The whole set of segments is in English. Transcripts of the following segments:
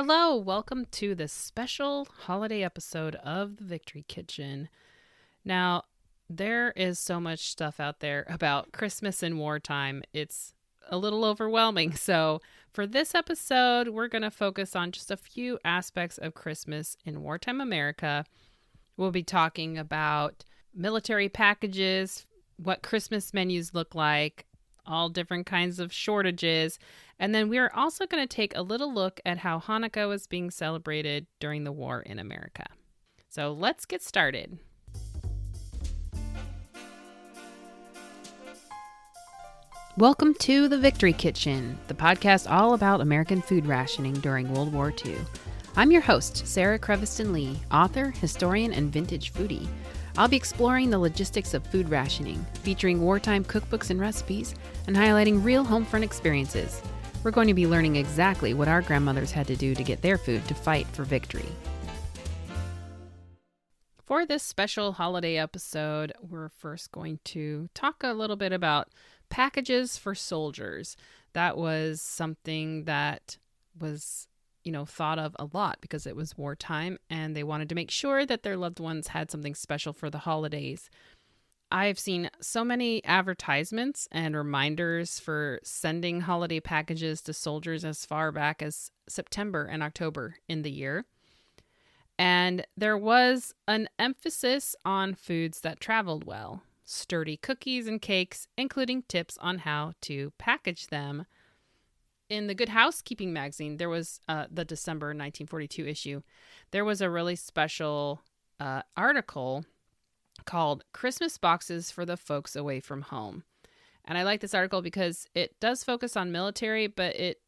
Hello, welcome to this special holiday episode of the Victory Kitchen. Now, there is so much stuff out there about Christmas and wartime. It's a little overwhelming. So, for this episode, we're going to focus on just a few aspects of Christmas in wartime America. We'll be talking about military packages, what Christmas menus look like, all different kinds of shortages. And then we are also going to take a little look at how Hanukkah was being celebrated during the war in America. So let's get started. Welcome to the Victory Kitchen, the podcast all about American food rationing during World War II. I'm your host, Sarah Creviston Lee, author, historian, and vintage foodie. I'll be exploring the logistics of food rationing, featuring wartime cookbooks and recipes, and highlighting real homefront experiences. We're going to be learning exactly what our grandmothers had to do to get their food to fight for victory. For this special holiday episode, we're first going to talk a little bit about packages for soldiers. That was something that was thought of a lot because it was wartime and they wanted to make sure that their loved ones had something special for the holidays. I've seen so many advertisements and reminders for sending holiday packages to soldiers as far back as September and October in the year. And there was an emphasis on foods that traveled well, sturdy cookies and cakes, including tips on how to package them. In the Good Housekeeping magazine, there was the December 1942 issue. There was a really special article called Christmas Boxes for the Folks Away from Home. And I like this article because it does focus on military, but it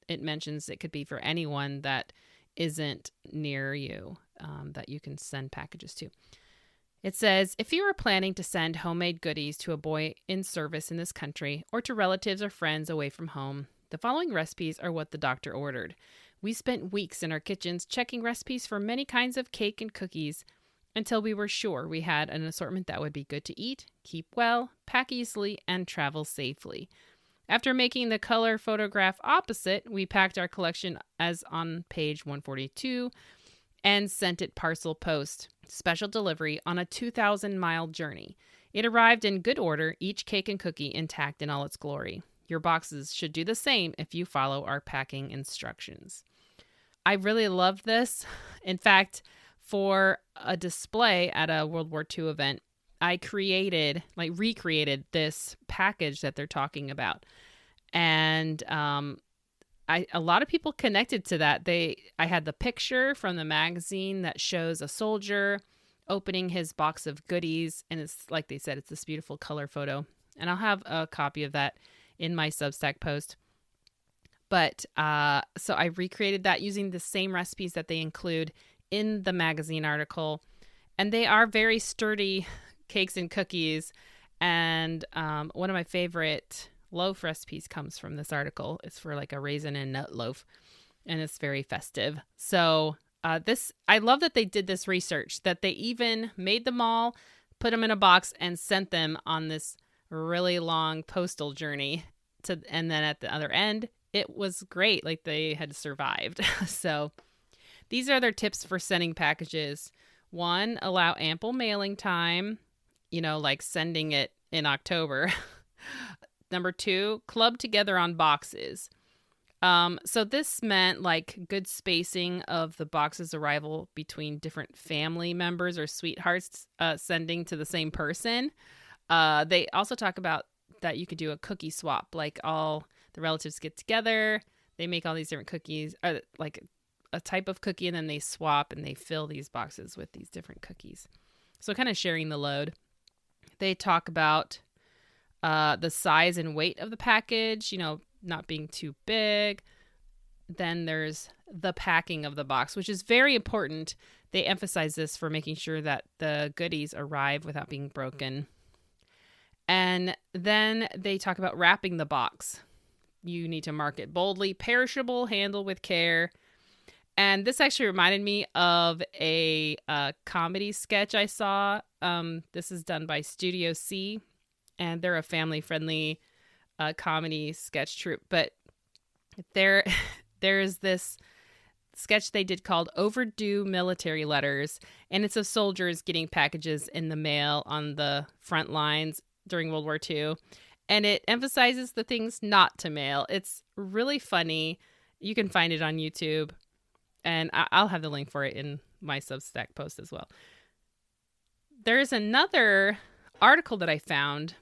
mentions it could be for anyone that isn't near you that you can send packages to. It says, if you are planning to send homemade goodies to a boy in service in this country or to relatives or friends away from home, the following recipes are what the doctor ordered. We spent weeks in our kitchens checking recipes for many kinds of cake and cookies until we were sure we had an assortment that would be good to eat, keep well, pack easily, and travel safely. After making the color photograph opposite, we packed our collection as on page 142 and sent it parcel post, special delivery on a 2,000-mile journey. It arrived in good order, each cake and cookie intact in all its glory. Your boxes should do the same if you follow our packing instructions. I really love this. In fact, for a display at a World War II event, I recreated this package that they're talking about. And a lot of people connected to that. I had the picture from the magazine that shows a soldier opening his box of goodies. And it's like they said, it's this beautiful color photo. And I'll have a copy of that in my Substack post. But so I recreated that using the same recipes that they include in the magazine article. And they are very sturdy cakes and cookies. And one of my favorite loaf recipes comes from this article. It's for like a raisin and nut loaf, and it's very festive. So I love that they did this research, that they even made them all, put them in a box, and sent them on this really long postal journey and then at the other end, it was great. Like they had survived. So these are their tips for sending packages. 1, allow ample mailing time, like sending it in October. Number 2, club together on boxes. So this meant like good spacing of the box's arrival between different family members or sweethearts sending to the same person. They also talk about that you could do a cookie swap, like all the relatives get together, they make all these different cookies, or like a type of cookie, and then they swap and they fill these boxes with these different cookies. So kind of sharing the load. They talk about the size and weight of the package, not being too big. Then there's the packing of the box, which is very important. They emphasize this for making sure that the goodies arrive without being broken. And then they talk about wrapping the box. You need to mark it boldly, perishable, handle with care. And this actually reminded me of a comedy sketch I saw. This is done by Studio C, and they're a family-friendly comedy sketch troupe. But there's this sketch they did called Overdue Military Letters, and it's of soldiers getting packages in the mail on the front lines during World War II. And it emphasizes the things not to mail. It's really funny. You can find it on YouTube, and I'll have the link for it in my Substack post as well. There's another article that I found,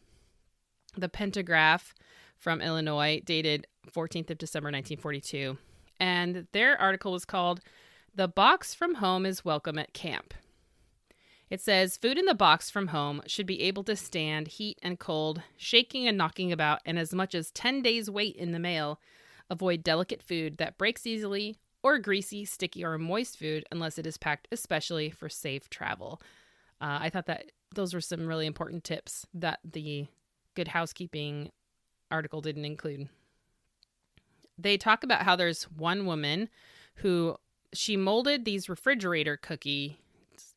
the Pentagraph from Illinois, dated 14th of December, 1942. And their article was called, "The Box from Home is Welcome at Camp." It says, food in the box from home should be able to stand heat and cold, shaking and knocking about, and as much as 10 days wait in the mail. Avoid delicate food that breaks easily, or greasy, sticky, or moist food unless it is packed especially for safe travel. I thought that those were some really important tips that the Good Housekeeping article didn't include. They talk about how there's one woman who she molded these refrigerator cookie,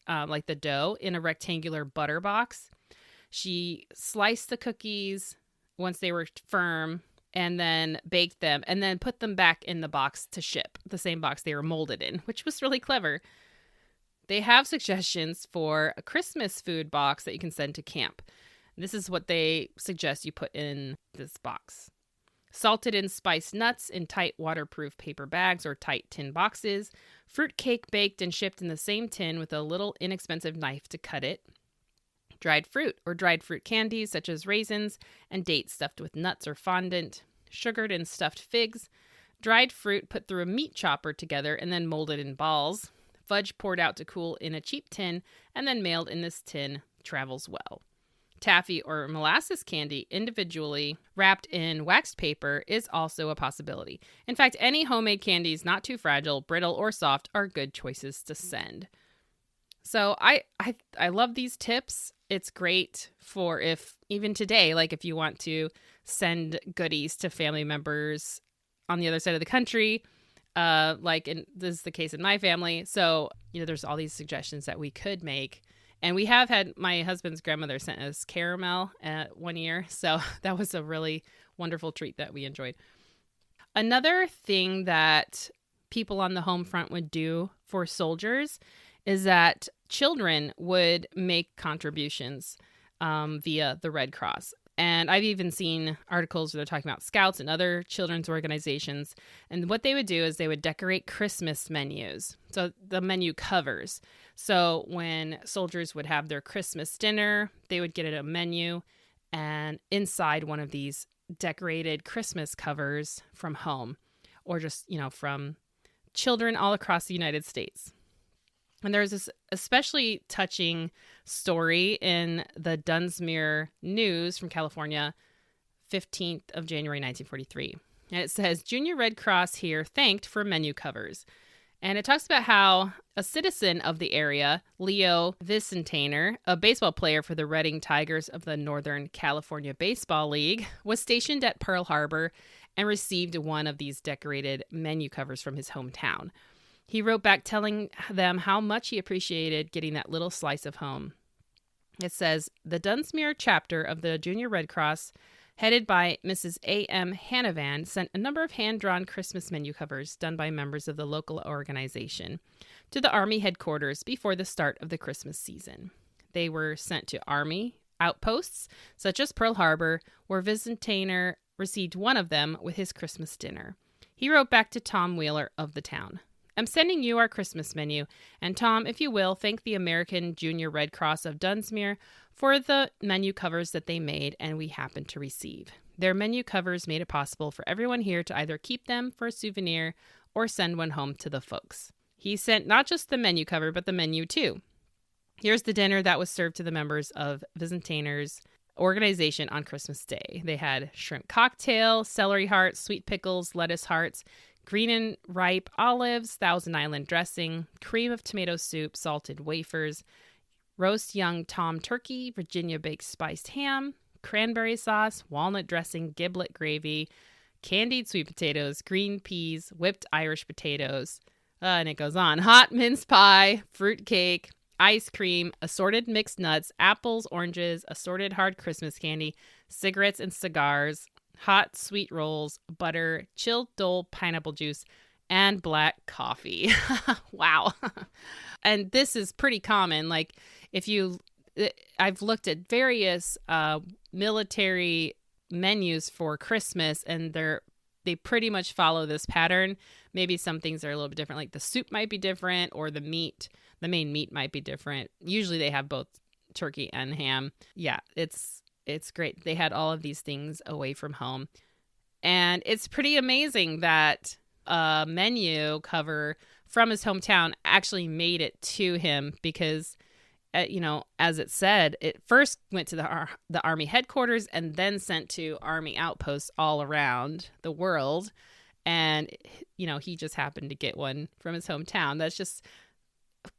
like the dough, in a rectangular butter box. She sliced the cookies once they were firm and then baked them and then put them back in the box to ship, the same box they were molded in, which was really clever. They have suggestions for a Christmas food box that you can send to camp. This is what they suggest you put in this box. Salted and spiced nuts in tight waterproof paper bags or tight tin boxes. Fruit cake baked and shipped in the same tin with a little inexpensive knife to cut it. Dried fruit or dried fruit candies such as raisins and dates stuffed with nuts or fondant. Sugared and stuffed figs. Dried fruit put through a meat chopper together and then molded in balls. Fudge poured out to cool in a cheap tin and then mailed in this tin travels well. Taffy or molasses candy individually wrapped in waxed paper is also a possibility. In fact, any homemade candies not too fragile, brittle, or soft are good choices to send. So I love these tips. It's great for if even today, like if you want to send goodies to family members on the other side of the country, this is the case in my family. So, there's all these suggestions that we could make. And we have had, my husband's grandmother sent us caramel 1 year. So that was a really wonderful treat that we enjoyed. Another thing that people on the home front would do for soldiers is that children would make contributions via the Red Cross. And I've even seen articles where they're talking about Scouts and other children's organizations. And what they would do is they would decorate Christmas menus. So the menu covers. So when soldiers would have their Christmas dinner, they would get a menu. And inside one of these decorated Christmas covers from home or just, from children all across the United States. And there's this especially touching story in the Dunsmuir News from California, 15th of January, 1943. And it says, Junior Red Cross here thanked for menu covers. And it talks about how a citizen of the area, Leo Vicentainer, a baseball player for the Reading Tigers of the Northern California Baseball League, was stationed at Pearl Harbor and received one of these decorated menu covers from his hometown. He wrote back telling them how much he appreciated getting that little slice of home. It says, the Dunsmuir chapter of the Junior Red Cross, headed by Mrs. A.M. Hanavan, sent a number of hand-drawn Christmas menu covers done by members of the local organization to the Army headquarters before the start of the Christmas season. They were sent to Army outposts, such as Pearl Harbor, where Vicentainer received one of them with his Christmas dinner. He wrote back to Tom Wheeler of the town. I'm sending you our Christmas menu, and Tom, if you will, thank the American Junior Red Cross of Dunsmuir for the menu covers that they made and we happened to receive. Their menu covers made it possible for everyone here to either keep them for a souvenir or send one home to the folks. He sent not just the menu cover, but the menu too. Here's the dinner that was served to the members of Vicentainer's organization on Christmas Day. They had shrimp cocktail, celery hearts, sweet pickles, lettuce hearts, green and ripe olives, Thousand Island dressing, cream of tomato soup, salted wafers, roast young tom turkey, Virginia baked spiced ham, cranberry sauce, walnut dressing, giblet gravy, candied sweet potatoes, green peas, whipped Irish potatoes, and it goes on. Hot mince pie, fruit cake, ice cream, assorted mixed nuts, apples, oranges, assorted hard Christmas candy, cigarettes and cigars, hot sweet rolls, butter, chilled Dole pineapple juice, and black coffee. Wow. And this is pretty common. Like if you, I've looked at various military menus for Christmas, and they pretty much follow this pattern. Maybe some things are a little bit different, like the soup might be different, or the main meat might be different. Usually they have both turkey and ham. Yeah, it's great. They had all of these things away from home. And it's pretty amazing that a menu cover from his hometown actually made it to him because, as it said, it first went to the Army headquarters and then sent to Army outposts all around the world. And, he just happened to get one from his hometown. That's just,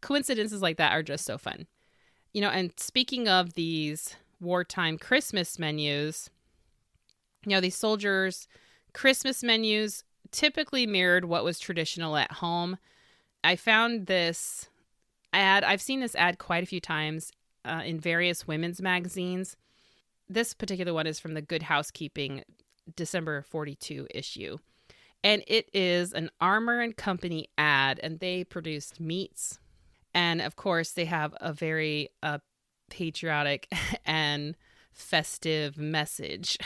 coincidences like that are just so fun. And speaking of these wartime Christmas menus, these soldiers' Christmas menus typically mirrored what was traditional at home. I found this ad. I've seen this ad quite a few times in various women's magazines. This particular one is from the Good Housekeeping December 42 issue. And it is an Armour and Company ad, and they produced meats. And of course, they have a very patriotic and festive message.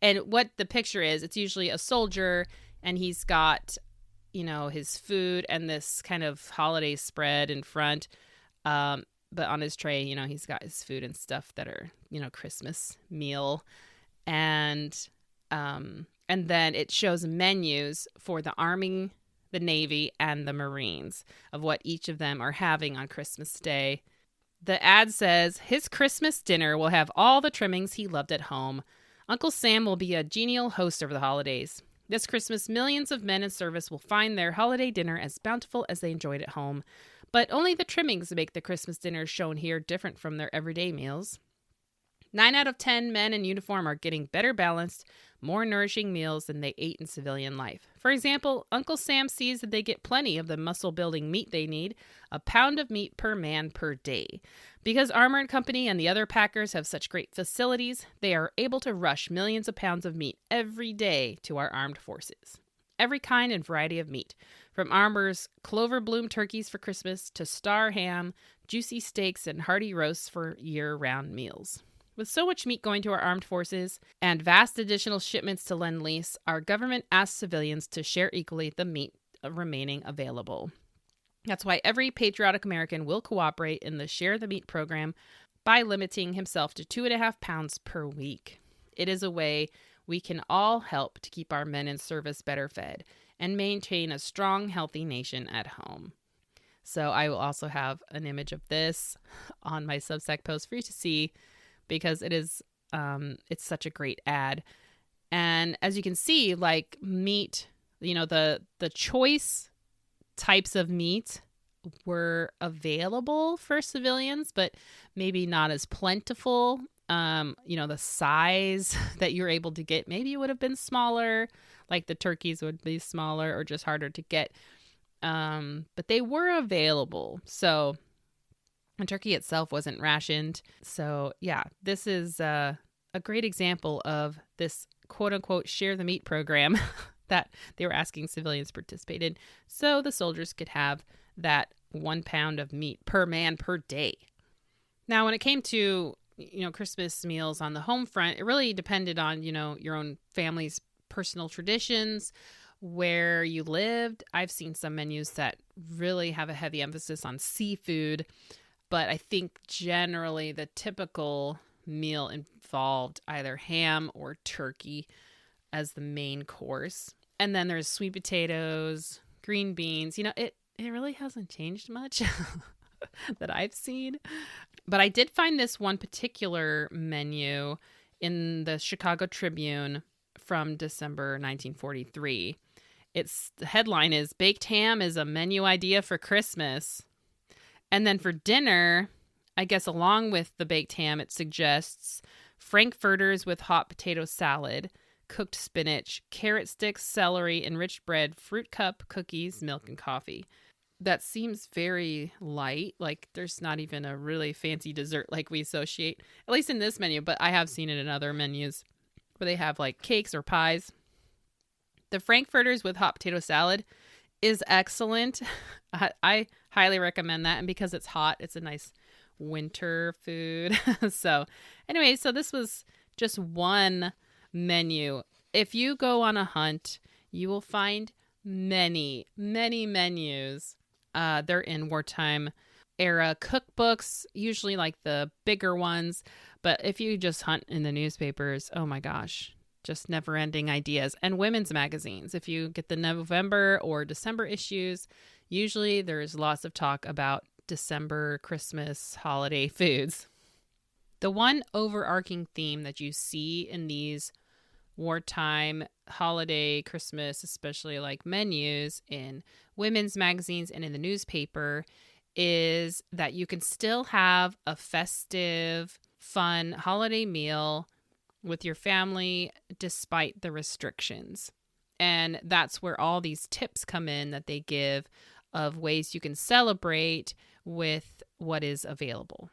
And what the picture is, it's usually a soldier, and he's got, his food and this kind of holiday spread in front. But on his tray, he's got his food and stuff that are, Christmas meal. And then it shows menus for the Army, the Navy, and the Marines of what each of them are having on Christmas Day. The ad says, his Christmas dinner will have all the trimmings he loved at home. Uncle Sam will be a genial host over the holidays. This Christmas, millions of men in service will find their holiday dinner as bountiful as they enjoyed at home. But only the trimmings make the Christmas dinners shown here different from their everyday meals. 9 out of 10 men in uniform are getting better balanced, more nourishing meals than they ate in civilian life. For example, Uncle Sam sees that they get plenty of the muscle-building meat they need, a pound of meat per man per day. Because Armour and Company and the other packers have such great facilities, they are able to rush millions of pounds of meat every day to our armed forces. Every kind and variety of meat, from Armour's clover bloom turkeys for Christmas to star ham, juicy steaks, and hearty roasts for year-round meals. With so much meat going to our armed forces and vast additional shipments to Lend-Lease, our government asks civilians to share equally the meat remaining available. That's why every patriotic American will cooperate in the Share the Meat program by limiting himself to 2.5 pounds per week. It is a way we can all help to keep our men in service better fed and maintain a strong, healthy nation at home. So I will also have an image of this on my Substack post for you to see, because it is, it's such a great ad. And as you can see, like meat, the choice types of meat were available for civilians, but maybe not as plentiful. The size that you're able to get maybe would have been smaller, like the turkeys would be smaller or just harder to get. But they were available. So, and turkey itself wasn't rationed. So yeah, this is a great example of this quote unquote share the meat program that they were asking civilians to participate in, so the soldiers could have that 1 pound of meat per man per day. Now, when it came to, Christmas meals on the home front, it really depended on, your own family's personal traditions, where you lived. I've seen some menus that really have a heavy emphasis on seafood, but I think generally the typical meal involved either ham or turkey as the main course. And then there's sweet potatoes, green beans. It really hasn't changed much that I've seen. But I did find this one particular menu in the Chicago Tribune from December 1943. The headline is, "Baked ham is a menu idea for Christmas." And then for dinner, I guess along with the baked ham, it suggests frankfurters with hot potato salad, cooked spinach, carrot sticks, celery, enriched bread, fruit cup, cookies, milk, and coffee. That seems very light. Like there's not even a really fancy dessert like we associate, at least in this menu, but I have seen it in other menus where they have like cakes or pies. The frankfurters with hot potato salad is excellent. I highly recommend that. And because it's hot, it's a nice winter food. So anyway, so this was just one menu. If you go on a hunt, you will find many, many menus. They're in wartime era cookbooks, usually like the bigger ones. But if you just hunt in the newspapers, oh my gosh, just never ending ideas. And women's magazines. If you get the November or December issues, usually there's lots of talk about December, Christmas, holiday foods. The one overarching theme that you see in these wartime, holiday, Christmas, especially like menus in women's magazines and in the newspaper is that you can still have a festive, fun holiday meal with your family despite the restrictions. And that's where all these tips come in that they give of ways you can celebrate with what is available.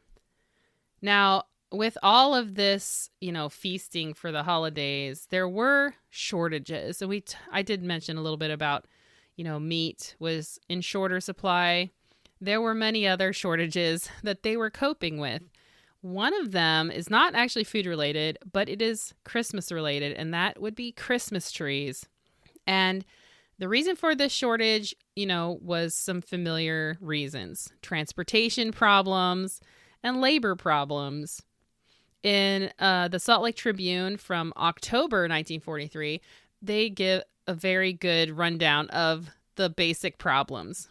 Now, with all of this, feasting for the holidays, there were shortages. So I did mention a little bit about, meat was in shorter supply. There were many other shortages that they were coping with. One of them is not actually food related, but it is Christmas related, and that would be Christmas trees. And the reason for this shortage, was some familiar reasons: transportation problems and labor problems. In the Salt Lake Tribune from October 1943, they give a very good rundown of the basic problems.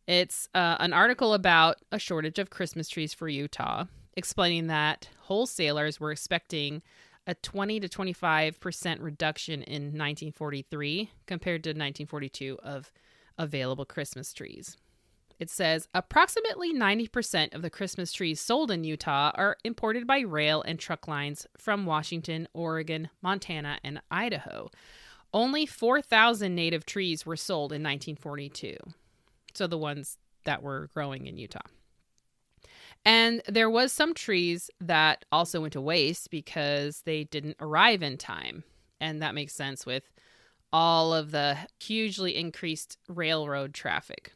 It's an article about a shortage of Christmas trees for Utah, explaining that wholesalers were expecting a 20 to 25% reduction in 1943 compared to 1942 of available Christmas trees. It says approximately 90% of the Christmas trees sold in Utah are imported by rail and truck lines from Washington, Oregon, Montana, and Idaho. Only 4,000 native trees were sold in 1942. So the ones that were growing in Utah. And there was some trees that also went to waste because they didn't arrive in time. And that makes sense with all of the hugely increased railroad traffic.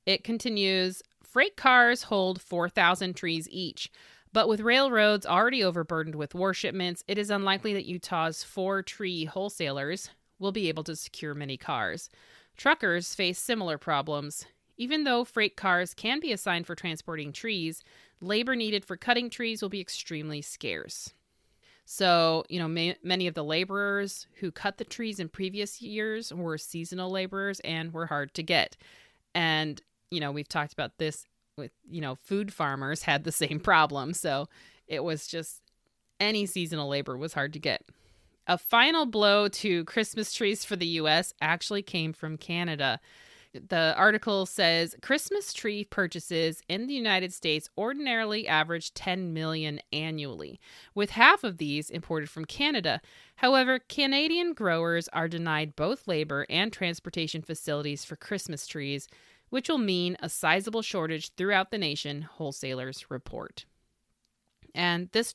It continues, freight cars hold 4,000 trees each, but with railroads already overburdened with war shipments, it is unlikely that Utah's 4 tree wholesalers will be able to secure many cars. Truckers face similar problems. Even though freight cars can be assigned for transporting trees, labor needed for cutting trees will be extremely scarce. So, many of the laborers who cut the trees in previous years were seasonal laborers and were hard to get. And we've talked about this with, food farmers had the same problem. So it was just any seasonal labor was hard to get. A final blow to Christmas trees for the U.S. actually came from Canada. The article says Christmas tree purchases in the United States ordinarily average 10 million annually, with half of these imported from Canada. However, Canadian growers are denied both labor and transportation facilities for Christmas trees, which will mean a sizable shortage throughout the nation, wholesalers report. And these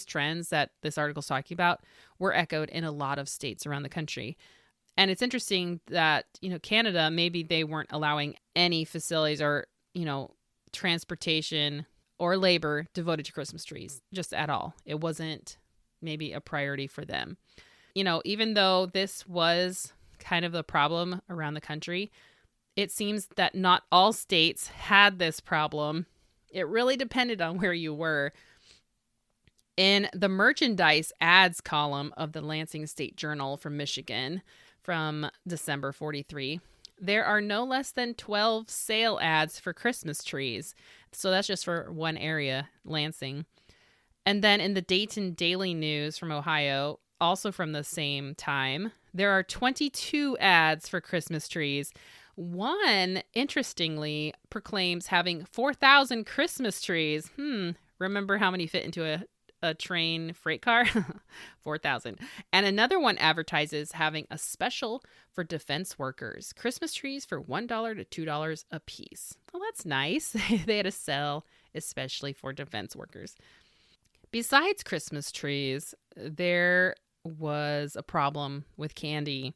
trends that this article is talking about were echoed in a lot of states around the country. And it's interesting that, Canada, maybe they weren't allowing any facilities or, transportation or labor devoted to Christmas trees, just at all. It wasn't maybe a priority for them. Even though this was kind of the problem around the country, it seems that not all states had this problem. It really depended on where you were. In the merchandise ads column of the Lansing State Journal from Michigan from December 43, there are no less than 12 sale ads for Christmas trees. So that's just for one area, Lansing. And then in the Dayton Daily News from Ohio, also from the same time, there are 22 ads for Christmas trees. One, interestingly, proclaims having 4,000 Christmas trees. Remember how many fit into a train freight car? 4,000. And another one advertises having a special for defense workers. Christmas trees for $1 to $2 a piece. Well, that's nice. They had a sale especially for defense workers. Besides Christmas trees, there was a problem with candy.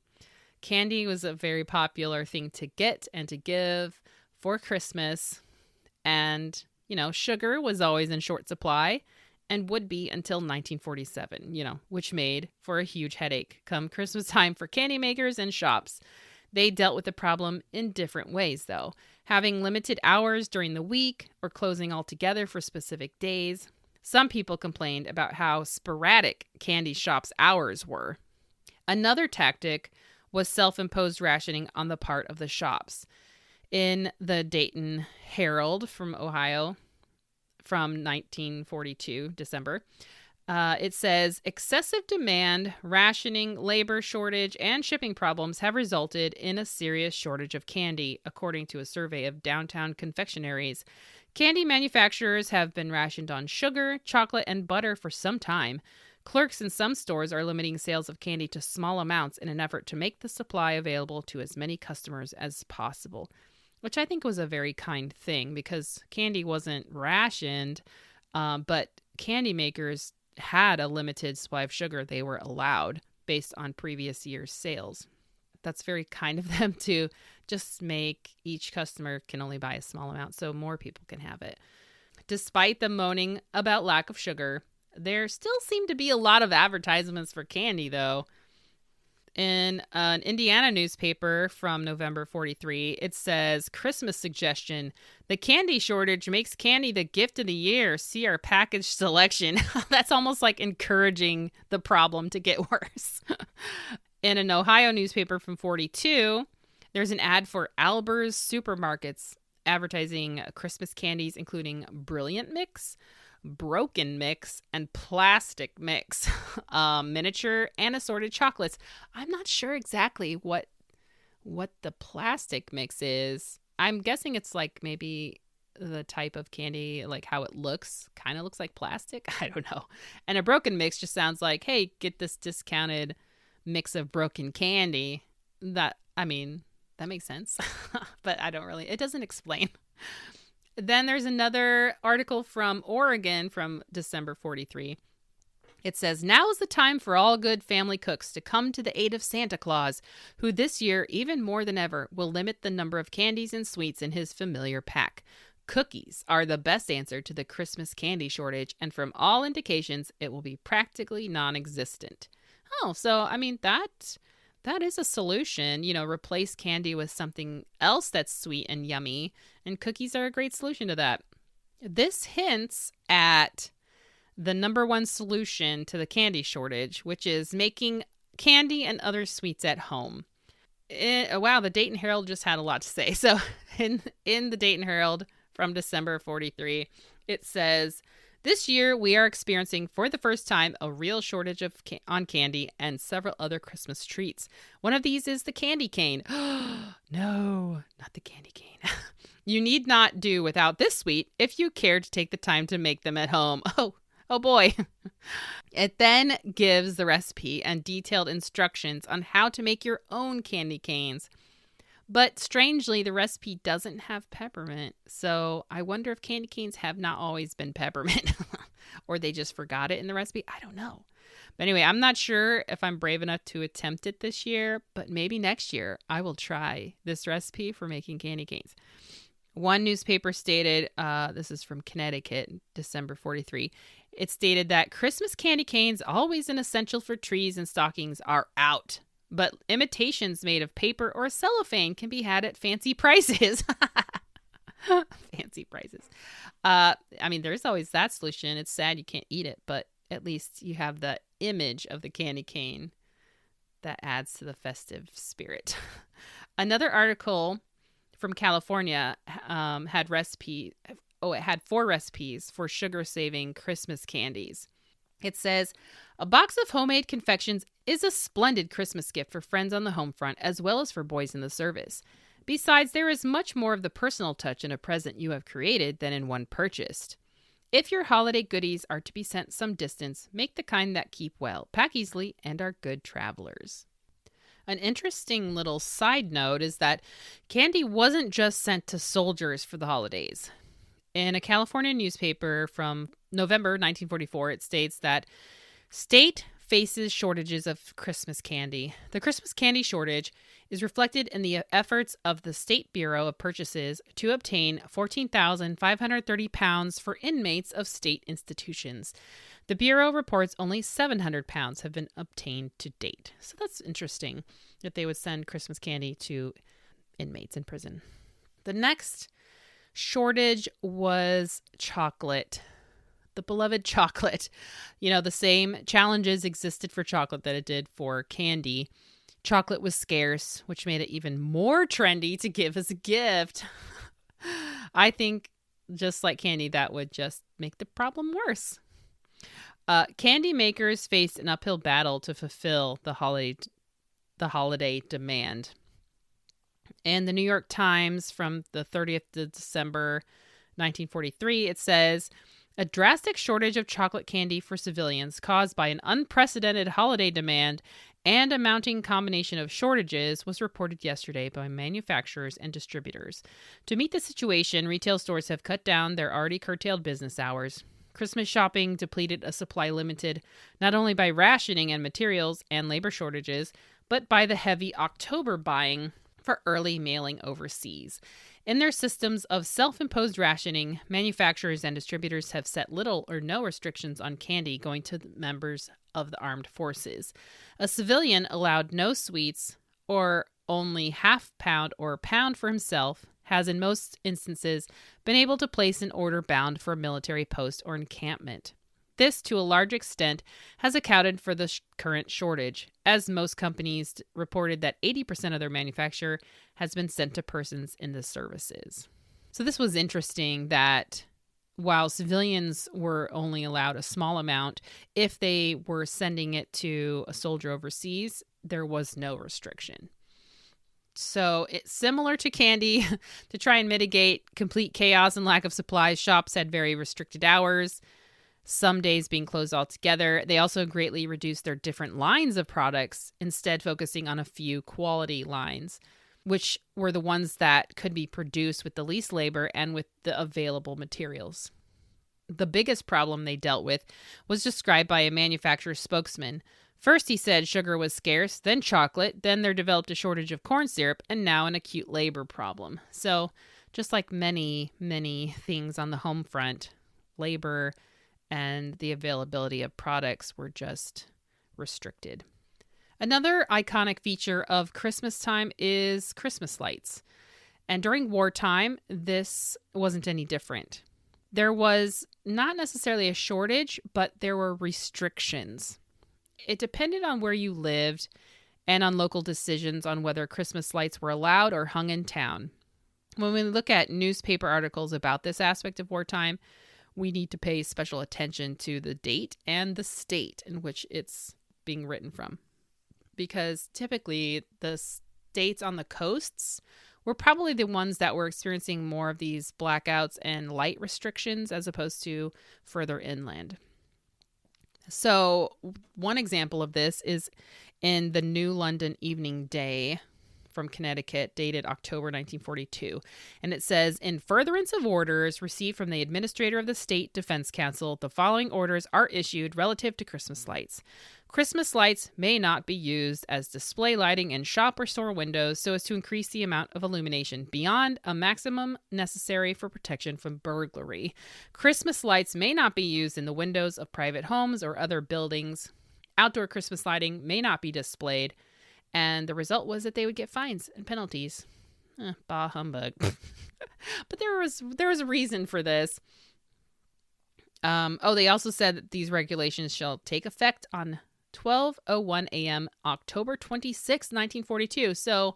Candy was a very popular thing to get and to give for Christmas. And, sugar was always in short supply and would be until 1947, which made for a huge headache come Christmas time for candy makers and shops. They dealt with the problem in different ways, though, having limited hours during the week or closing altogether for specific days. Some people complained about how sporadic candy shops' hours were. Another tactic was self-imposed rationing on the part of the shops. In the Dayton Herald from Ohio from 1942, December, it says, excessive demand, rationing, labor shortage, and shipping problems have resulted in a serious shortage of candy, according to a survey of downtown confectionaries. Candy manufacturers have been rationed on sugar, chocolate, and butter for some time. Clerks in some stores are limiting sales of candy to small amounts in an effort to make the supply available to as many customers as possible, which I think was a very kind thing because candy wasn't rationed, but candy makers had a limited supply of sugar they were allowed based on previous year's sales. That's very kind of them to just make each customer can only buy a small amount so more people can have it. Despite the moaning about lack of sugar, there still seem to be a lot of advertisements for candy, though. In an Indiana newspaper from November 43, it says, Christmas suggestion, the candy shortage makes candy the gift of the year. See our package selection. That's almost like encouraging the problem to get worse. In an Ohio newspaper from 42, there's an ad for Alber's Supermarkets advertising Christmas candies, including Brilliant Mix, Broken Mix, and Plastic Mix, miniature and assorted chocolates. I'm not sure exactly what the Plastic Mix is. I'm guessing it's like maybe the type of candy, like how it looks, kind of looks like plastic. I don't know. And a Broken Mix just sounds like, hey, get this discounted mix of broken candy. That makes sense, but it doesn't explain. Then there's another article from Oregon from December 43. It says, now is the time for all good family cooks to come to the aid of Santa Claus, who this year, even more than ever, will limit the number of candies and sweets in his familiar pack. Cookies are the best answer to the Christmas candy shortage, and from all indications, it will be practically non-existent. Oh, so, that is a solution, replace candy with something else that's sweet and yummy, and cookies are a great solution to that. This hints at the number one solution to the candy shortage, which is making candy and other sweets at home. Wow, the Dayton Herald just had a lot to say. So in the Dayton Herald from December 43, it says, this year, we are experiencing for the first time a real shortage on candy and several other Christmas treats. One of these is the candy cane. No, not the candy cane. You need not do without this sweet if you care to take the time to make them at home. Oh boy. It then gives the recipe and detailed instructions on how to make your own candy canes. But strangely, the recipe doesn't have peppermint, so I wonder if candy canes have not always been peppermint, or they just forgot it in the recipe. I don't know. But anyway, I'm not sure if I'm brave enough to attempt it this year, but maybe next year I will try this recipe for making candy canes. One newspaper stated, this is from Connecticut, December 43, it stated that Christmas candy canes, always an essential for trees and stockings, are out. But imitations made of paper or cellophane can be had at fancy prices. Fancy prices. There's always that solution. It's sad you can't eat it, but at least you have the image of the candy cane that adds to the festive spirit. Another article from California had 4 recipes for sugar-saving Christmas candies. It says, a box of homemade confections is a splendid Christmas gift for friends on the home front as well as for boys in the service. Besides, there is much more of the personal touch in a present you have created than in one purchased. If your holiday goodies are to be sent some distance, make the kind that keep well, pack easily, and are good travelers. An interesting little side note is that candy wasn't just sent to soldiers for the holidays. In a California newspaper from November 1944, it states that state, faces shortages of Christmas candy. The Christmas candy shortage is reflected in the efforts of the State Bureau of Purchases to obtain 14,530 pounds for inmates of state institutions. The Bureau reports only 700 pounds have been obtained to date. So that's interesting that they would send Christmas candy to inmates in prison. The next shortage was chocolate. The beloved chocolate. You know, the same challenges existed for chocolate that it did for candy. Chocolate was scarce, which made it even more trendy to give as a gift. I think, just like candy, that would just make the problem worse. Candy makers faced an uphill battle to fulfill the holiday demand. In the New York Times from the 30th of December, 1943, it says, a drastic shortage of chocolate candy for civilians caused by an unprecedented holiday demand and a mounting combination of shortages was reported yesterday by manufacturers and distributors. To meet the situation, retail stores have cut down their already curtailed business hours. Christmas shopping depleted a supply limited not only by rationing and materials and labor shortages, but by the heavy October buying for early mailing overseas. In their systems of self-imposed rationing, manufacturers and distributors have set little or no restrictions on candy going to the members of the armed forces. A civilian allowed no sweets or only half pound or pound for himself has in most instances been able to place an order bound for a military post or encampment. This, to a large extent, has accounted for the current shortage, as most companies reported that 80% of their manufacture has been sent to persons in the services. So this was interesting that while civilians were only allowed a small amount, if they were sending it to a soldier overseas, there was no restriction. So it's similar to candy. To try and mitigate complete chaos and lack of supplies, shops had very restricted hours, some days being closed altogether. They also greatly reduced their different lines of products, instead focusing on a few quality lines, which were the ones that could be produced with the least labor and with the available materials. The biggest problem they dealt with was described by a manufacturer spokesman. First, he said sugar was scarce, then chocolate, then there developed a shortage of corn syrup, and now an acute labor problem. So just like many, many things on the home front, labor and the availability of products were just restricted. Another iconic feature of Christmas time is Christmas lights. And during wartime, this wasn't any different. There was not necessarily a shortage, but there were restrictions. It depended on where you lived and on local decisions on whether Christmas lights were allowed or hung in town. When we look at newspaper articles about this aspect of wartime, we need to pay special attention to the date and the state in which it's being written from. Because typically the states on the coasts were probably the ones that were experiencing more of these blackouts and light restrictions as opposed to further inland. So one example of this is in the New London Evening Day from Connecticut, dated October 1942. And it says, in furtherance of orders received from the Administrator of the State Defense Council, the following orders are issued relative to Christmas lights. Christmas lights may not be used as display lighting in shop or store windows so as to increase the amount of illumination beyond a maximum necessary for protection from burglary. Christmas lights may not be used in the windows of private homes or other buildings. Outdoor Christmas lighting may not be displayed. And the result was that they would get fines and penalties. Bah humbug. But there was a reason for this. They also said that these regulations shall take effect on 12:01 a.m. October 26, 1942. So,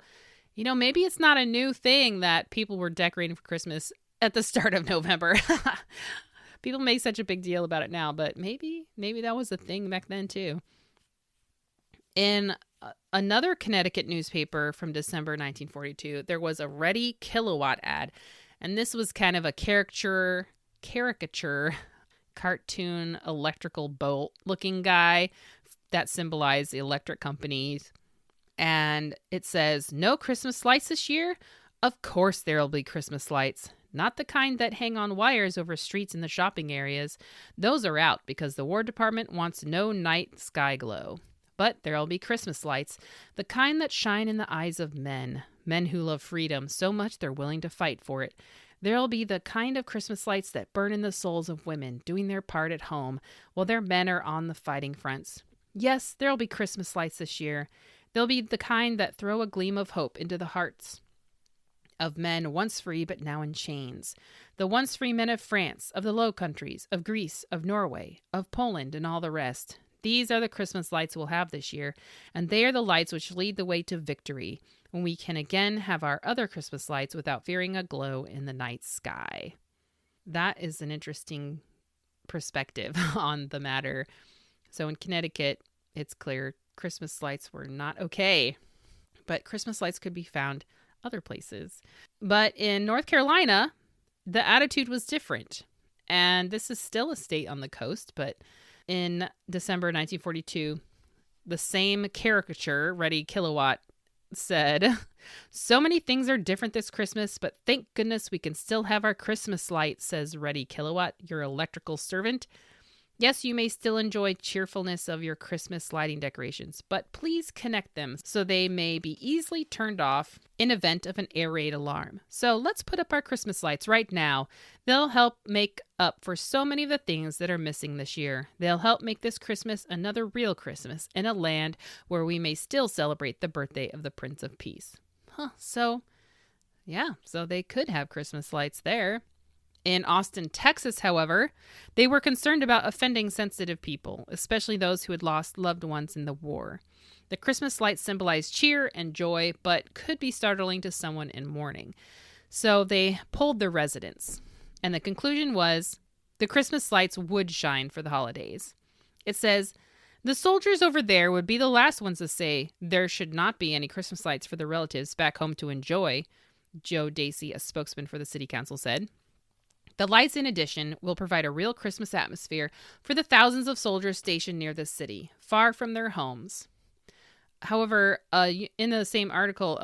maybe it's not a new thing that people were decorating for Christmas at the start of November. People make such a big deal about it now, but maybe that was a thing back then too. In another Connecticut newspaper from December 1942, there was a Ready Kilowatt ad. And this was kind of a caricature cartoon electrical bolt looking guy that symbolized the electric companies. And it says, no Christmas lights this year? Of course there'll be Christmas lights. Not the kind that hang on wires over streets in the shopping areas. Those are out because the War Department wants no night sky glow. But there'll be Christmas lights, the kind that shine in the eyes of men. Men who love freedom so much they're willing to fight for it. There'll be the kind of Christmas lights that burn in the souls of women doing their part at home while their men are on the fighting fronts. Yes, there'll be Christmas lights this year. They'll be the kind that throw a gleam of hope into the hearts of men once free but now in chains. The once free men of France, of the Low Countries, of Greece, of Norway, of Poland, and all the rest. These are the Christmas lights we'll have this year, and they are the lights which lead the way to victory, when we can again have our other Christmas lights without fearing a glow in the night sky. That is an interesting perspective on the matter. So in Connecticut, it's clear Christmas lights were not okay, but Christmas lights could be found other places. But in North Carolina, the attitude was different. And this is still a state on the coast, but in December 1942, the same caricature, Ready Kilowatt, said, "So many things are different this Christmas, but thank goodness we can still have our Christmas light," says Ready Kilowatt, your electrical servant. Yes, you may still enjoy cheerfulness of your Christmas lighting decorations, but please connect them so they may be easily turned off in event of an air raid alarm. So let's put up our Christmas lights right now. They'll help make up for so many of the things that are missing this year. They'll help make this Christmas another real Christmas in a land where we may still celebrate the birthday of the Prince of Peace. So they could have Christmas lights there. In Austin, Texas, however, they were concerned about offending sensitive people, especially those who had lost loved ones in the war. The Christmas lights symbolize cheer and joy, but could be startling to someone in mourning. So they polled their residents, and the conclusion was the Christmas lights would shine for the holidays. It says, the soldiers over there would be the last ones to say there should not be any Christmas lights for their relatives back home to enjoy, Joe Dacey, a spokesman for the city council, said. The lights, in addition, will provide a real Christmas atmosphere for the thousands of soldiers stationed near the city, far from their homes. However, in the same article,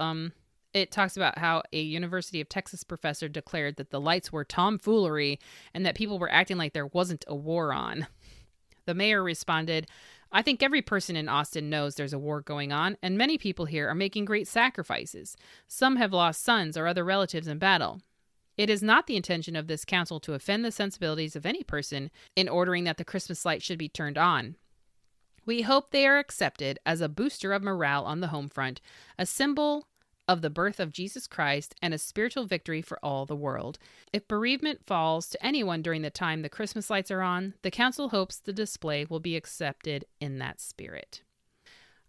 it talks about how a University of Texas professor declared that the lights were tomfoolery and that people were acting like there wasn't a war on. The mayor responded, I think every person in Austin knows there's a war going on, and many people here are making great sacrifices. Some have lost sons or other relatives in battle. It is not the intention of this council to offend the sensibilities of any person in ordering that the Christmas light should be turned on. We hope they are accepted as a booster of morale on the home front, a symbol of the birth of Jesus Christ, and a spiritual victory for all the world. If bereavement falls to anyone during the time the Christmas lights are on, the council hopes the display will be accepted in that spirit.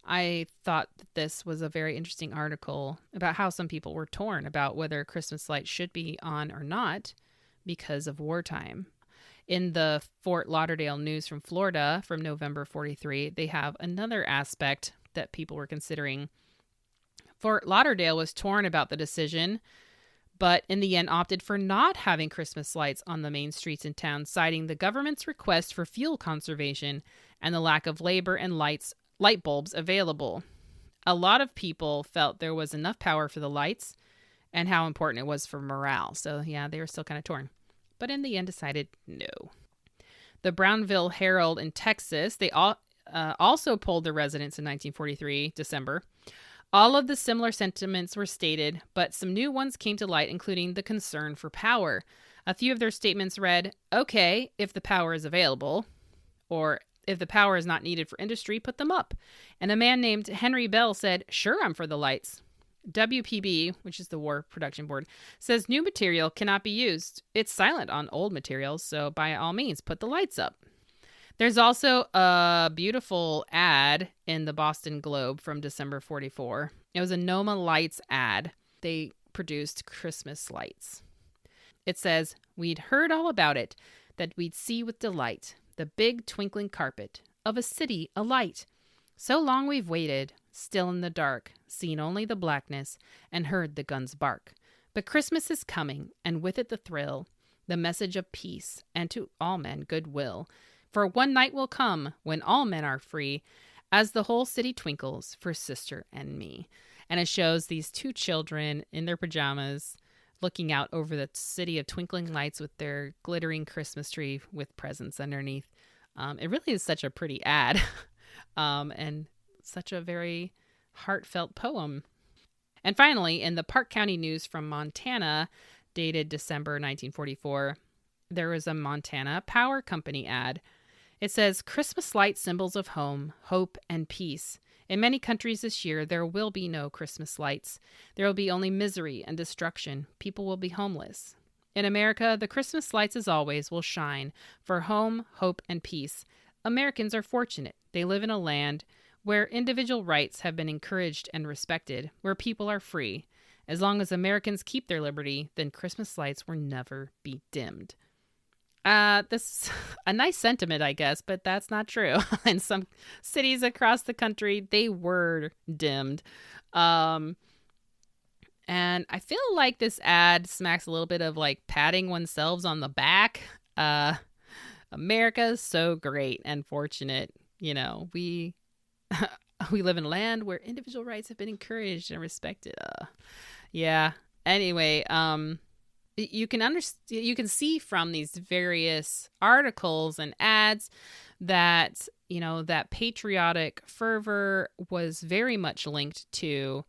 I thought that this was a very interesting article about how some people were torn about whether Christmas lights should be on or not because of wartime. In the Fort Lauderdale News from Florida from November 43, they have another aspect that people were considering. Fort Lauderdale was torn about the decision, but in the end opted for not having Christmas lights on the main streets in town, citing the government's request for fuel conservation and the lack of labor and light bulbs available. A lot of people felt there was enough power for the lights and how important it was for morale. So yeah, they were still kind of torn. But in the end decided no. The Brownville Herald in Texas, they also polled the residents in 1943, December. All of the similar sentiments were stated, but some new ones came to light, including the concern for power. A few of their statements read, okay, if the power is available, or if the power is not needed for industry, put them up. And a man named Henry Bell said, sure, I'm for the lights. WPB, which is the War Production Board, says new material cannot be used. It's silent on old materials, so by all means, put the lights up. There's also a beautiful ad in the Boston Globe from December 44. It was a Noma Lights ad. They produced Christmas lights. It says, we'd heard all about it, that we'd see with delight the big twinkling carpet of a city alight. So long we've waited, still in the dark, seen only the blackness, and heard the guns bark. But Christmas is coming, and with it the thrill, the message of peace, and to all men goodwill. For one night will come when all men are free, as the whole city twinkles for sister and me. And it shows these two children in their pajamas looking out over the city of twinkling lights with their glittering Christmas tree with presents underneath. It really is such a pretty ad and such a very heartfelt poem. And finally, in the Park County News from Montana, dated December 1944, there was a Montana Power Company ad. It says, Christmas light symbols of home, hope, and peace. In many countries this year, there will be no Christmas lights. There will be only misery and destruction. People will be homeless. In America, the Christmas lights, as always, will shine for home, hope, and peace. Americans are fortunate. They live in a land where individual rights have been encouraged and respected, where people are free. As long as Americans keep their liberty, then Christmas lights will never be dimmed. This is a nice sentiment, I guess, but that's not true. In some cities across the country, they were dimmed. And I feel like this ad smacks a little bit of like patting oneself on the back. America's so great and fortunate. You know, we live in a land where individual rights have been encouraged and respected. Yeah. Anyway, you can see from these various articles and ads that, you know, that patriotic fervor was very much linked to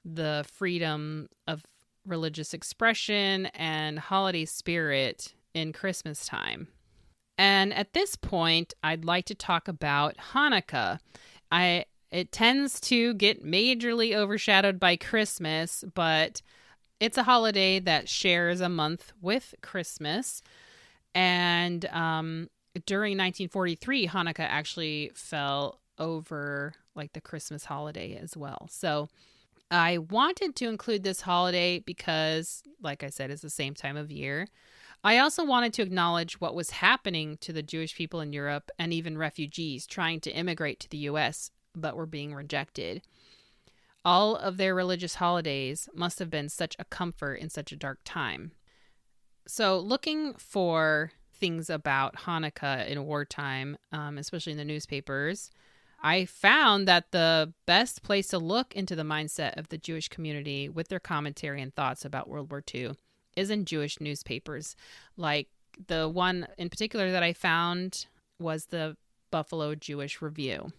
the freedom of religious expression and holiday spirit in Christmas time. And at this point, I'd like to talk about Hanukkah. It tends to get majorly overshadowed by Christmas, but it's a holiday that shares a month with Christmas. And during 1943, Hanukkah actually fell over like the Christmas holiday as well. So I wanted to include this holiday because, like I said, it's the same time of year. I also wanted to acknowledge what was happening to the Jewish people in Europe and even refugees trying to immigrate to the U.S., but were being rejected. All of their religious holidays must have been such a comfort in such a dark time. So looking for things about Hanukkah in wartime, especially in the newspapers, I found that the best place to look into the mindset of the Jewish community with their commentary and thoughts about World War II is in Jewish newspapers. Like the one in particular that I found was the Buffalo Jewish Review.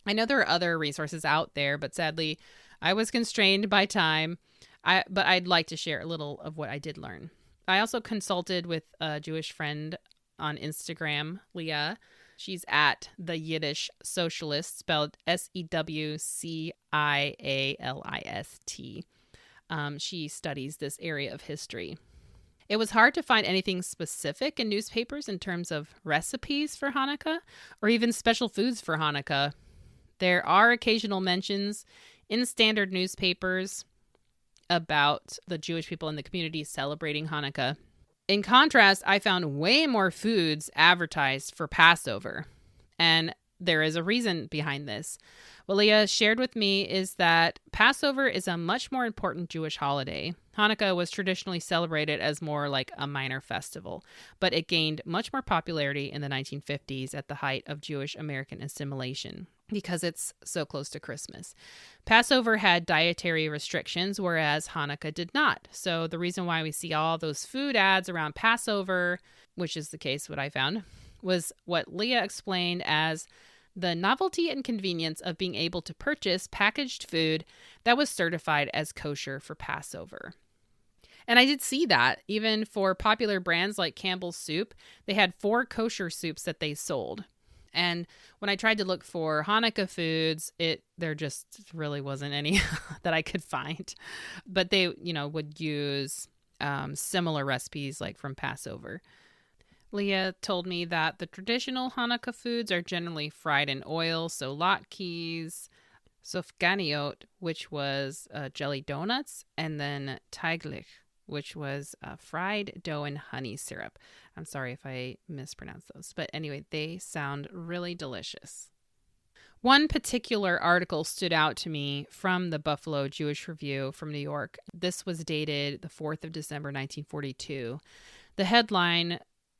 I know there are other resources out there, but sadly, I was constrained by time. But I'd like to share a little of what I did learn. I also consulted with a Jewish friend on Instagram, Leah. She's at the Yiddish Socialist, spelled Sewcialist. She studies this area of history. It was hard to find anything specific in newspapers in terms of recipes for Hanukkah or even special foods for Hanukkah. There are occasional mentions in standard newspapers about the Jewish people in the community celebrating Hanukkah. In contrast, I found way more foods advertised for Passover, and there is a reason behind this. What Leah shared with me is that Passover is a much more important Jewish holiday. Hanukkah was traditionally celebrated as more like a minor festival, but it gained much more popularity in the 1950s at the height of Jewish American assimilation because it's so close to Christmas. Passover had dietary restrictions, whereas Hanukkah did not. So the reason why we see all those food ads around Passover, which is the case what I found, was what Leah explained as the novelty and convenience of being able to purchase packaged food that was certified as kosher for Passover. And I did see that even for popular brands like Campbell's Soup, they had 4 kosher soups that they sold. And when I tried to look for Hanukkah foods, there just really wasn't any that I could find. But they, would use similar recipes like from Passover. Leah told me that the traditional Hanukkah foods are generally fried in oil, so latkes, sufganiot, which was jelly donuts, and then taiglich, which was fried dough and honey syrup. I'm sorry if I mispronounced those, but anyway, they sound really delicious. One particular article stood out to me from the Buffalo Jewish Review from New York. This was dated the 4th of December, 1942. The headline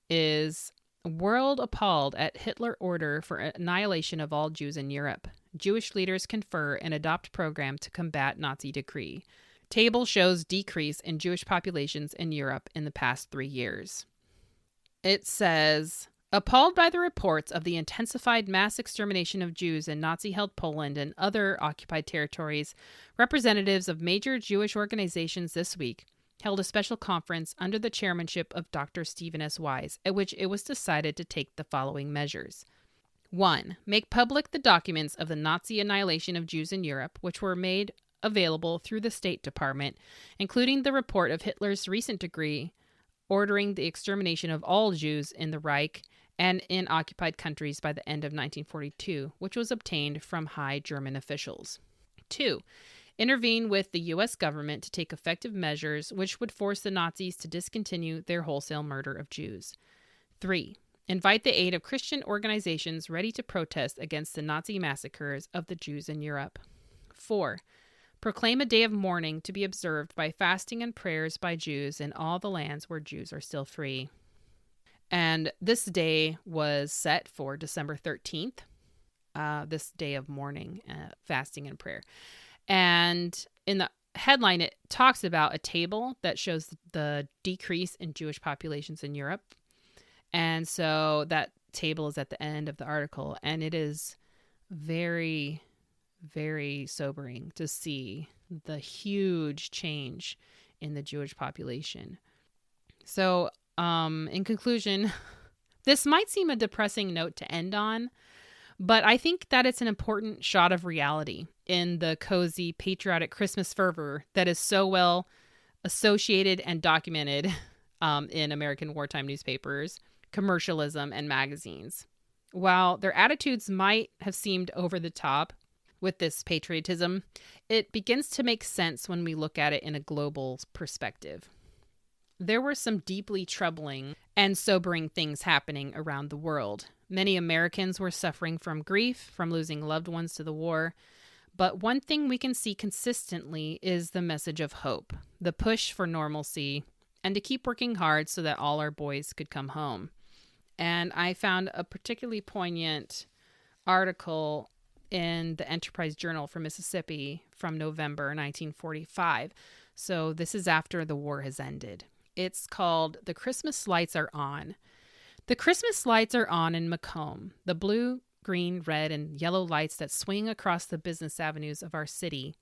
is "World Appalled at Hitler Order for Annihilation of All Jews in Europe." Jewish leaders confer and adopt program to combat Nazi decree. Table shows decrease in Jewish populations in Europe in the past 3 years. It says, appalled by the reports of the intensified mass extermination of Jews in Nazi-held Poland and other occupied territories, representatives of major Jewish organizations this week held a special conference under the chairmanship of Dr. Stephen S. Wise, at which it was decided to take the following measures. 1. Make public the documents of the Nazi annihilation of Jews in Europe, which were made available through the State Department, including the report of Hitler's recent decree ordering the extermination of all Jews in the Reich and in occupied countries by the end of 1942, which was obtained from high German officials. 2. Intervene with the U.S. government to take effective measures which would force the Nazis to discontinue their wholesale murder of Jews. 3. Invite the aid of Christian organizations ready to protest against the Nazi massacres of the Jews in Europe. 4. Proclaim a day of mourning to be observed by fasting and prayers by Jews in all the lands where Jews are still free. And this day was set for December 13th, this day of mourning, fasting and prayer. And in the headline, it talks about a table that shows the decrease in Jewish populations in Europe. And so that table is at the end of the article, and it is very, very sobering to see the huge change in the Jewish population. So, in conclusion, this might seem a depressing note to end on, but I think that it's an important shot of reality in the cozy, patriotic Christmas fervor that is so well associated and documented in American wartime newspapers, commercialism, and magazines. While their attitudes might have seemed over the top with this patriotism, it begins to make sense when we look at it in a global perspective. There were some deeply troubling and sobering things happening around the world. Many Americans were suffering from grief from losing loved ones to the war. But one thing we can see consistently is the message of hope, the push for normalcy, and to keep working hard so that all our boys could come home. And I found a particularly poignant article in the Enterprise Journal for Mississippi from November 1945. So this is after the war has ended. It's called The Christmas Lights Are On. The Christmas lights are on in Macomb, the blue, green, red, and yellow lights that swing across the business avenues of our city.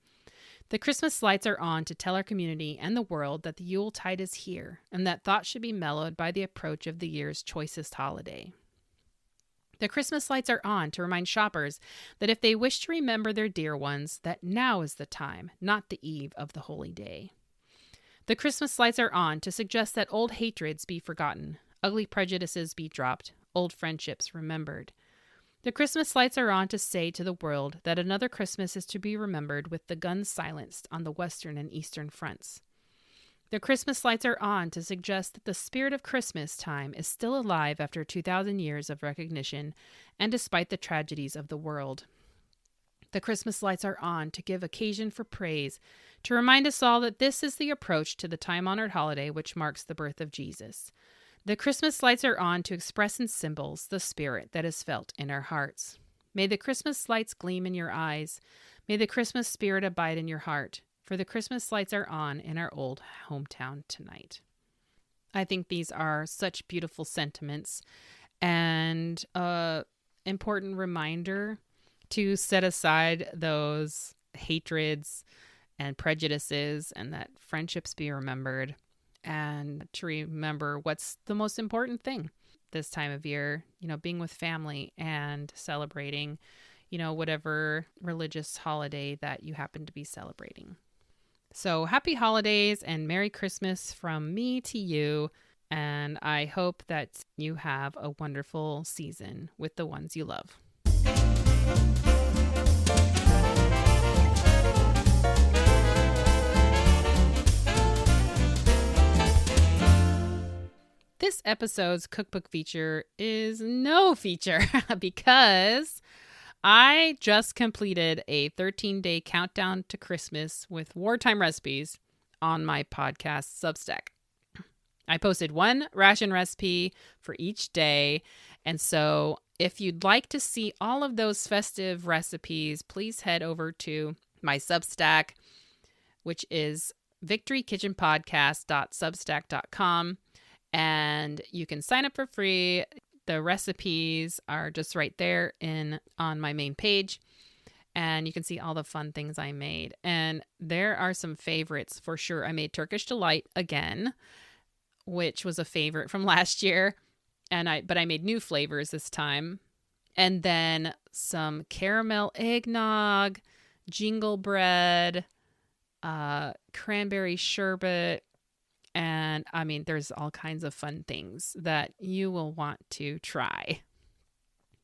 The Christmas lights are on to tell our community and the world that the Yuletide is here, and that thoughts should be mellowed by the approach of the year's choicest holiday. The Christmas lights are on to remind shoppers that if they wish to remember their dear ones, that now is the time, not the eve of the holy day. The Christmas lights are on to suggest that old hatreds be forgotten, ugly prejudices be dropped, old friendships remembered. The Christmas lights are on to say to the world that another Christmas is to be remembered with the guns silenced on the western and eastern fronts. The Christmas lights are on to suggest that the spirit of Christmas time is still alive after 2,000 years of recognition and despite the tragedies of the world. The Christmas lights are on to give occasion for praise, to remind us all that this is the approach to the time-honored holiday which marks the birth of Jesus. The Christmas lights are on to express in symbols the spirit that is felt in our hearts. May the Christmas lights gleam in your eyes. May the Christmas spirit abide in your heart. For the Christmas lights are on in our old hometown tonight. I think these are such beautiful sentiments and an important reminder to set aside those hatreds and prejudices and that friendships be remembered, and to remember what's the most important thing this time of year, being with family and celebrating, whatever religious holiday that you happen to be celebrating. So happy holidays and Merry Christmas from me to you. And I hope that you have a wonderful season with the ones you love. This episode's cookbook feature is no feature because I just completed a 13-day countdown to Christmas with wartime recipes on my podcast Substack. I posted one ration recipe for each day, and so if you'd like to see all of those festive recipes, please head over to my Substack, which is victorykitchenpodcast.substack.com. And you can sign up for free. The recipes are just right there on my main page. And you can see all the fun things I made. And there are some favorites for sure. I made Turkish Delight again, which was a favorite from last year. But I made new flavors this time. And then some caramel eggnog, jingle bread, cranberry sherbet. And I mean, there's all kinds of fun things that you will want to try.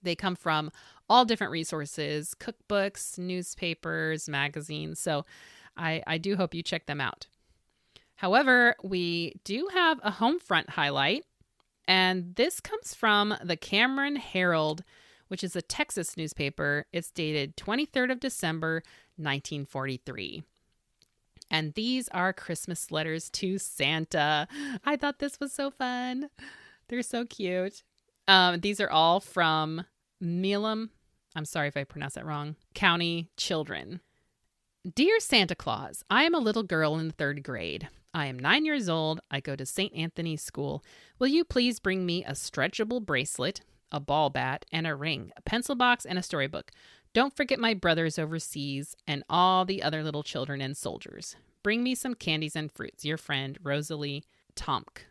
They come from all different resources, cookbooks, newspapers, magazines. So I do hope you check them out. However, we do have a homefront highlight, and this comes from the Cameron Herald, which is a Texas newspaper. It's dated 23rd of December, 1943. And these are Christmas letters to Santa. I thought this was so fun. They're so cute. These are all from Milam, I'm sorry if I pronounced that wrong, County children. Dear Santa Claus, I am a little girl in the 3rd grade. I am 9 years old. I go to St. Anthony's School. Will you please bring me a stretchable bracelet, a ball bat, and a ring, a pencil box, and a storybook? Don't forget my brothers overseas and all the other little children and soldiers. Bring me some candies and fruits. Your friend, Rosalie Tomk.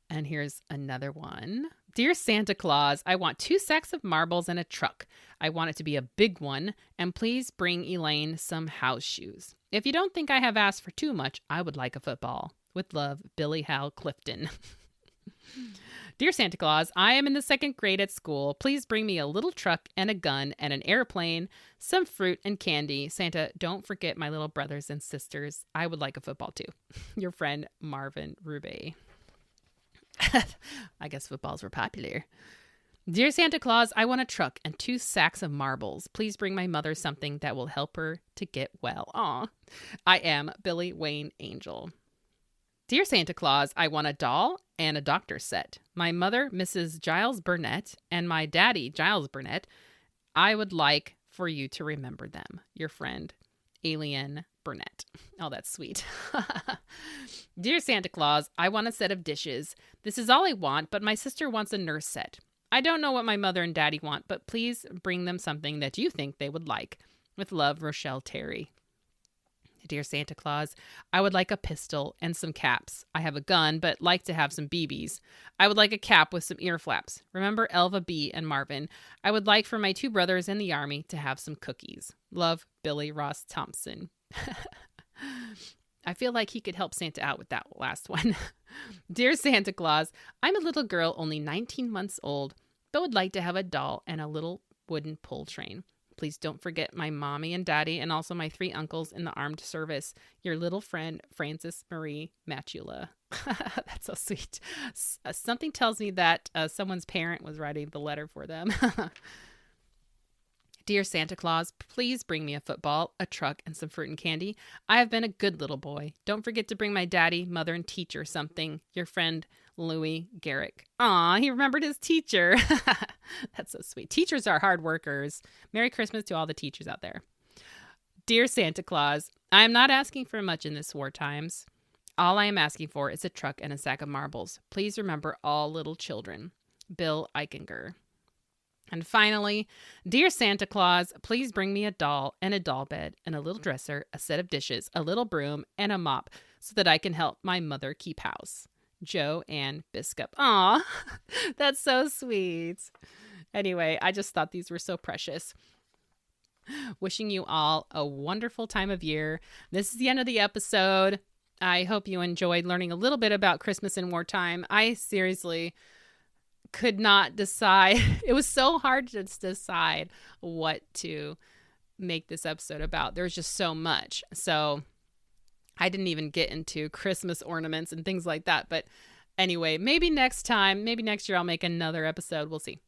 And here's another one. Dear Santa Claus, I want 2 sacks of marbles and a truck. I want it to be a big one. And please bring Elaine some house shoes. If you don't think I have asked for too much, I would like a football. With love, Billy Hal Clifton. Dear Santa Claus, I am in the 2nd grade at school. Please bring me a little truck and a gun and an airplane, some fruit and candy. Santa, don't forget my little brothers and sisters. I would like a football too. Your friend, Marvin Rube. I guess footballs were popular. Dear Santa Claus, I want a truck and 2 sacks of marbles. Please bring my mother something that will help her to get well. Aw. I am Billy Wayne Angel. Dear Santa Claus, I want a doll and a doctor's set. My mother, Mrs. Giles Burnett, and my daddy, Giles Burnett, I would like for you to remember them. Your friend, Alien Burnett. Oh, that's sweet. Dear Santa Claus, I want a set of dishes. This is all I want, but my sister wants a nurse set. I don't know what my mother and daddy want, but please bring them something that you think they would like. With love, Rochelle Terry. Dear Santa Claus, I would like a pistol and some caps. I have a gun, but like to have some BBs. I would like a cap with some ear flaps. Remember Elva B. and Marvin. I would like for my 2 brothers in the army to have some cookies. Love, Billy Ross Thompson. I feel like he could help Santa out with that last one. Dear Santa Claus, I'm a little girl only 19 months old, but would like to have a doll and a little wooden pull train. Please don't forget my mommy and daddy and also my 3 uncles in the armed service. Your little friend, Frances Marie Matula. That's so sweet. Something tells me that someone's parent was writing the letter for them. Dear Santa Claus, please bring me a football, a truck, and some fruit and candy. I have been a good little boy. Don't forget to bring my daddy, mother, and teacher something. Your friend, Louis Garrick. Aw, he remembered his teacher. That's so sweet. Teachers are hard workers. Merry Christmas to all the teachers out there. Dear Santa Claus, I am not asking for much in this war times. All I am asking for is a truck and a sack of marbles. Please remember all little children. Bill Eichinger. And finally, dear Santa Claus, please bring me a doll and a doll bed and a little dresser, a set of dishes, a little broom, and a mop so that I can help my mother keep house. Joe Ann Biscup. Aw, that's so sweet. Anyway, I just thought these were so precious. Wishing you all a wonderful time of year. This is the end of the episode. I hope you enjoyed learning a little bit about Christmas in wartime. I seriously could not decide. It was so hard to decide what to make this episode about. There was just so much. So I didn't even get into Christmas ornaments and things like that. But anyway, maybe next time, maybe next year I'll make another episode. We'll see.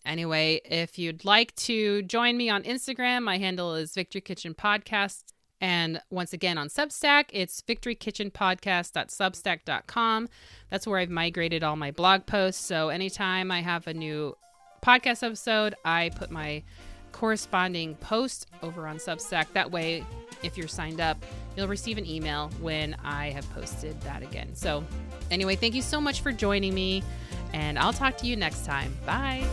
Anyway, if you'd like to join me on Instagram, my handle is Victory Kitchen Podcast. And once again, on Substack, it's victorykitchenpodcast.substack.com. That's where I've migrated all my blog posts. So anytime I have a new podcast episode, I put my corresponding post over on Substack. That way, if you're signed up, you'll receive an email when I have posted that again. So anyway, thank you so much for joining me, and I'll talk to you next time. Bye.